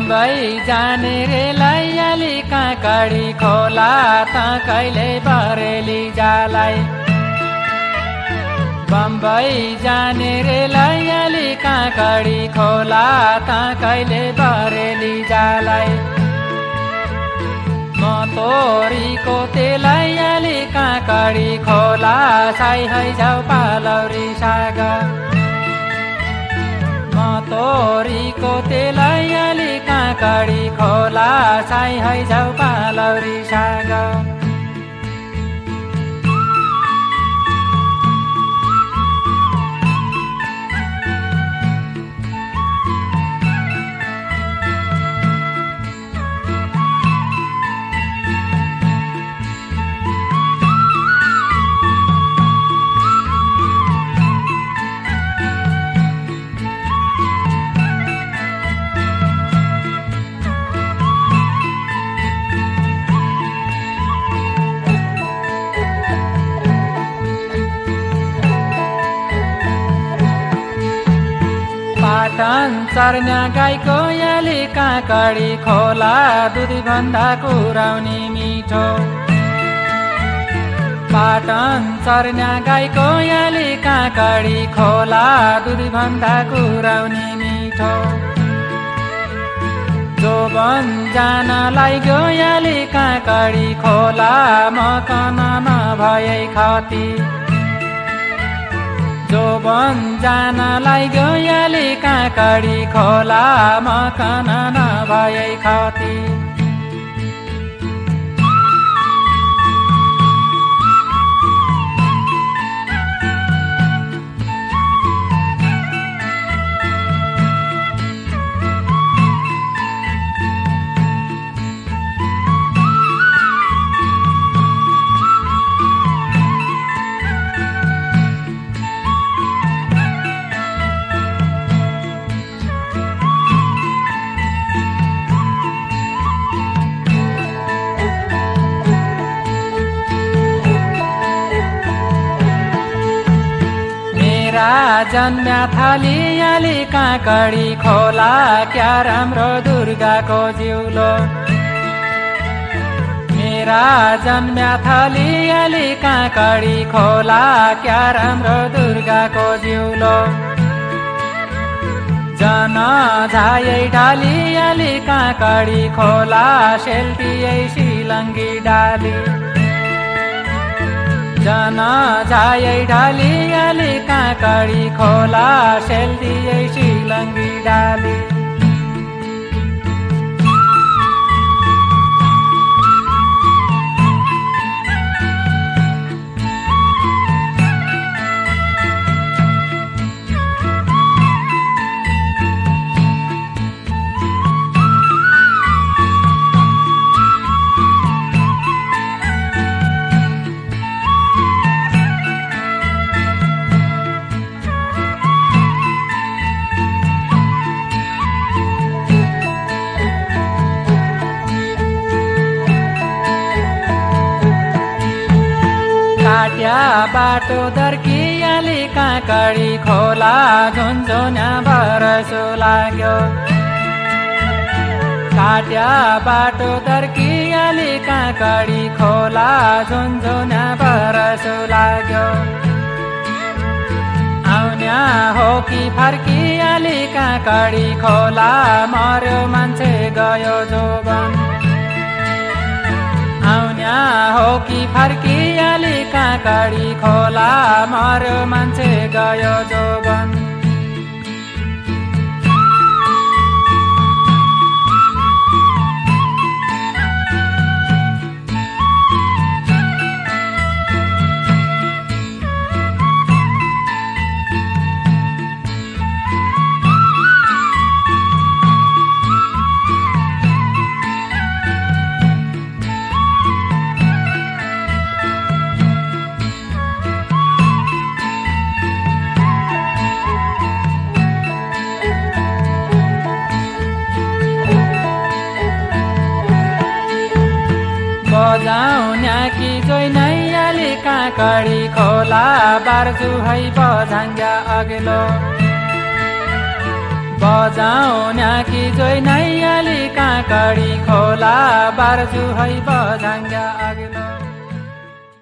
बम्बई जाने रे लैयाली काँकडी खोला त कहिले बरेली जालाई। बम्बई जाने रे लैयाली काँकडी खोला त कहिले बरेली जालाई। म तोरीको तेलैयाली काँकडी खोला साई है जाऊ पालौरी साग। म तोरीको तेलैयाली काँकडी खोला साई है जाऊ पालौरी साग। पाटन चर्न्या गाईको याली काँकडी खोला दुधी भन्दा कुराउनी मिठो। पाटन चर्न्या गाईको याली काँकडी खोला दुधी भन्दा कुराउनी मिठो। जोबन जानलाई गयाली काँकडी खोला मकन नभए खती। जोबन जानलाई गयाली काँकडी खोला मकन नभए खती। जन्म्या थालियाली काँकडी खोला क्या राम्रो दुर्गाको जिउलो। मेरा जन्म्या थालियाली काँकडी खोला क्या राम्रो दुर्गाको जिउलो। जन झायै ढालियाली काँकडी खोला सेल्टियै सिलङ्गी डाली। जन झायै ढालियाली काँकडी खोला सेल्टियै सिलङ्गी डाली। काट्या बाटो दर्कियाली काँकडी खोला झुन्झुन्या बरसो लाग्यो। काट्या बाटो दर्कियाली काँकडी खोला झुन्झुन्या बरसो लाग्यो। आउन्या हो कि फर्कियाली काँकडी खोला मर्यो मान्छे गयो जोबन। आउन्या हो कि फर्कियाली काँकडी खोला मर्यो मान्छे गयो जोबन। बजाउन्या कि जोइ नैयाली काँकडी खोला बार्जु है बझाङ्ग्या अग्लो। बजाउन्या कि जोइ नैयाली काँकडी खोला बार्जु है बझाङ्गा अग्लो